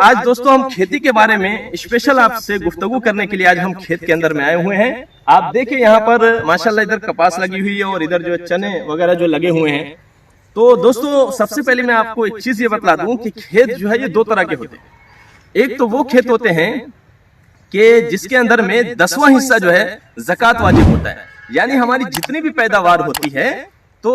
आज दोस्तों हम खेती के बारे में स्पेशल आपसे गुफ्तगू करने के लिए आज हम खेत के अंदर में आए हुए हैं। आप देखिए यहाँ पर माशाल्लाह इधर कपास लगी हुई है और इधर जो चने वगैरह जो लगे हुए हैं। तो दोस्तों सबसे पहले मैं आपको एक चीज ये बता दूं कि खेत जो है ये दो तरह के होते हैं। एक तो वो खेत होते हैं कि जिसके अंदर में 10वां हिस्सा जो है ज़कात वाजिब होता है, यानी हमारी जितनी भी पैदावार होती है तो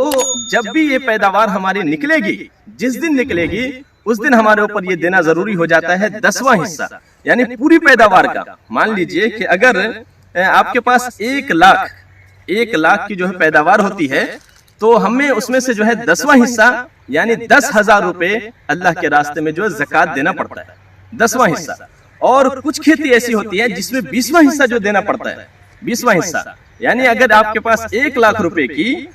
जब भी ये पैदावार हमारी निकलेगी, जिस दिन निकलेगी उस दिन हमारे ऊपर ये देना जरूरी हो जाता है 10वां हिस्सा, यानी पूरी पैदावार का। मान लीजिए कि अगर आपके पास 1 लाख की जो है पैदावार होती है तो हमें उसमें से जो है 10वां हिस्सा यानी 10,000 रुपए अल्लाह के रास्ते में जो है ज़कात देना पड़ता है, 10वां हिस्सा। और कुछ खेती ऐसी होती है जिसमें 20वां हिस्सा जो देना पड़ता है, 20वां हिस्सा, यानी अगर आपके पास 1 लाख रुपए की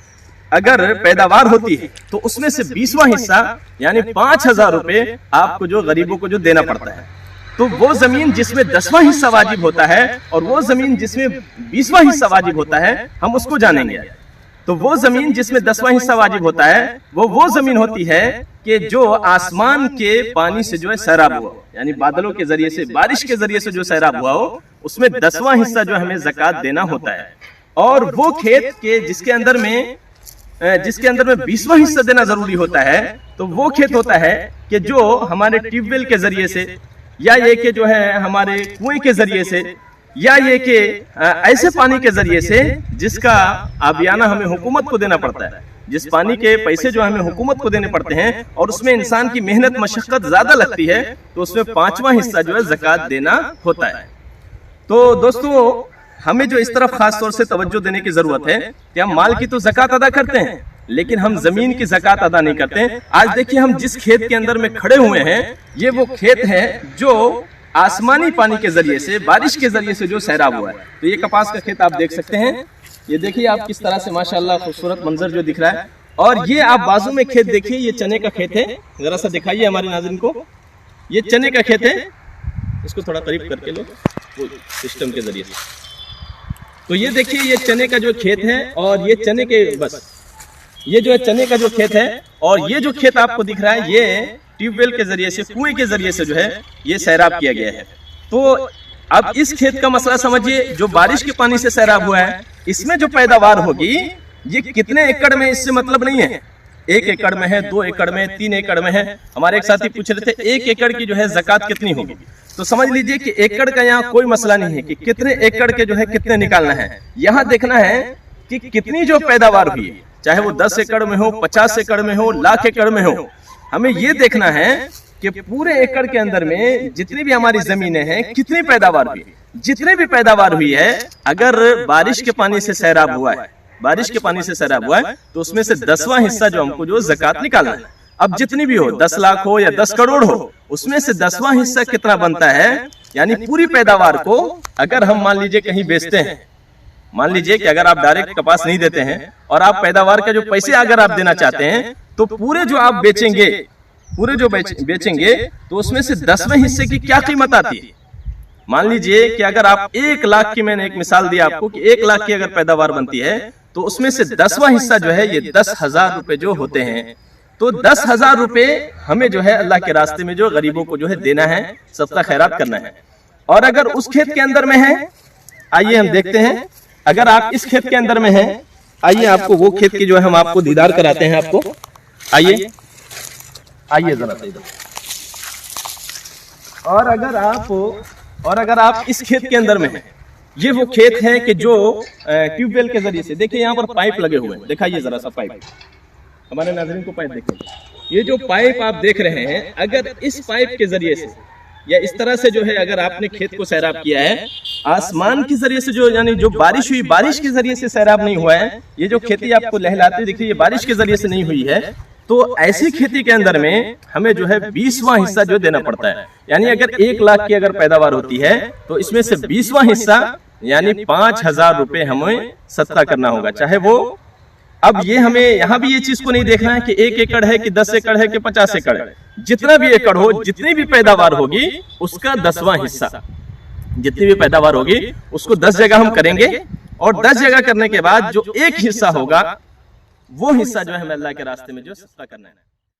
अगर पैदावार होती है तो उसमें से 20वां हिस्सा यानी 5,000 रुपए आपको जो गरीबों को जो देना पड़ता है। तो वो जमीन जिसमें 10वां हिस्सा वाजिब होता है और वो जमीन जिसमें 20वां हिस्सा वाजिब होता है, हम उसको जानेंगे। तो वो जमीन जिसमें 10वां हिस्सा वाजिब होता है वो जमीन होती है कि जो आसमान के पानी से जो है सैराब हुआ हो, यानी बादलों के जरिए से, बारिश के जरिए से जो सैराब हुआ हो, उसमें 10वां हिस्सा जो हमें ज़कात देना होता है। और वो खेत के जिसके अंदर में 20वां हिस्सा देना जरूरी होता है, तो वो खेत होता है कि जो हमारे ट्यूबवेल के जरिए से, या ये कि जो है हमारे कुएं के जरिए से, या ये कि ऐसे पानी के जरिए से जिसका आबियाना हमें हुकूमत को देना पड़ता है, जिस पानी के पैसे जो हमें हुकूमत को देने पड़ते हैं और उसमें इंसान की मेहनत मशक्कत ज्यादा लगती है, तो उसमें 5वां हिस्सा जो है ज़कात देना होता है। तो दोस्तों हमें जो इस तरफ खास तौर से तवज्जो देने की जरूरत है कि हम माल की तो ज़कात अदा करते हैं लेकिन हम जमीन की ज़कात अदा नहीं करते हैं। आज देखिए हम जिस खेत के अंदर में खड़े हुए हैं, ये वो खेत है जो आसमानी पानी के जरिए से, बारिश के जरिए से जो सैराब हुआ है। तो ये कपास का खेत आप देख सकते हैं, ये देखिए आप किस तरह से माशाल्लाह खूबसूरत मंजर जो दिख रहा है। और ये आप बाजू में खेत देखिए, ये चने का खेत है, जरा सा दिखाइए हमारे नाज़रीन को, ये चने का खेत है। इसको थोड़ा करीब करके लो सिस्टम के जरिए से। तो ये देखिए ये चने का जो खेत है और ये चने के बस ये जो है चने का जो खेत है, और ये जो खेत आपको दिख रहा है ये ट्यूबवेल के जरिए से, कुएं के जरिए से जो है ये सैराब किया गया है। तो अब इस खेत का मसला समझिए, जो बारिश के पानी से सैराब हुआ है, इसमें जो पैदावार होगी ये कितने एकड़ में इससे मतलब नहीं है। 1 एकड़ में है, 2 एकड़ में, 3 एकड़ में है। हमारे एक साथी पूछ रहे थे 1 एकड़ की जो है ज़कात कितनी होगी। तो समझ लीजिए कि एकड़ का यहाँ कोई मसला नहीं है कि कितने एकड़ के जो है कितने निकालना है। यहाँ देखना है कि कितनी जो पैदावार हुई है, चाहे वो 10 एकड़ में हो, 50 एकड़ में हो, लाख एकड़ में हो, हमें ये देखना है कि पूरे एकड़ के अंदर में जितनी भी हमारी जमीनें हैं कितनी पैदावार हुई है। जितनी भी पैदावार हुई है, अगर बारिश के पानी से सैराब हुआ है, बारिश के पानी से सैराब हुआ है, तो उसमें से 10वां हिस्सा जो हमको जो ज़कात निकालना है। अब जितनी भी हो, 10 लाख हो या 10 करोड़ हो, उसमें से 10वां हिस्सा कितना बनता है, यानी पूरी पैदावार को अगर हम मान लीजिए कहीं बेचते हैं, मान लीजिए कि अगर आप डायरेक्ट कपास नहीं देते हैं और आप पैदावार का जो पैसे अगर आप देना चाहते हैं, तो पूरे जो आप बेचेंगे, पूरे जो बेचेंगे तो उसमें से 10वें हिस्से की क्या कीमत आती है। मान लीजिए कि अगर आप 1 लाख की, मैंने एक मिसाल दी आपको कि 1 लाख की अगर पैदावार बनती है तो उसमें से 10वां हिस्सा जो है ये 10,000 रुपए जो होते हैं। तो 10,000 रुपए हमें जो है अल्लाह के रास्ते में जो गरीबों को जो है देना है, सदका खैरात करना है। और अगर उस खेत के अंदर में है, आइए हम देखते हैं, अगर आप इस खेत के अंदर में हैं, आइए आपको वो खेत की जो है हम आपको दीदार कराते हैं। आपको आइए जरा सा इधर। और अगर आप इस खेत के अंदर में हैं, ये वो खेत है कि जो ट्यूबवेल के जरिए से, देखिए यहाँ पर पाइप लगे हुए हैं, दिखाइए जरा सा पाइप, हमारे नाज़रीन को पाइप देखिए। ये जो पाइप आप देख रहे हैं, अगर इस पाइप के जरिए से या इस तरह से जो है अगर आपने खेत को सैराब किया है, आसमान के जरिए से जो, यानी जो बारिश हुई, बारिश के जरिए से सैराब नहीं हुआ है, ये जो खेती आपको लहलाती दिख रही है बारिश के जरिए से नहीं हुई है, तो ऐसी खेती के अंदर में हमें जो है 20वां हिस्सा जो देना पड़ता है। यानी अगर 1 लाख की अगर पैदावार होती है तो इसमें से 20वां हिस्सा यानी 5,000 रुपए हमें सदका करना होगा, चाहे वो, अब ये हमें यहाँ भी ये चीज को नहीं देखना है कि 1 एकड़ है कि 10 एकड़ है कि 50 एकड़ है। जितना भी एकड़ हो, जितनी भी पैदावार होगी उसका 10वां हिस्सा, जितनी भी पैदावार होगी उसको 10 जगह हम करेंगे, और 10 जगह करने के बाद जो 1 हिस्सा होगा वो हिस्सा जो है हमें अल्लाह के रास्ते में जो सदका करना है।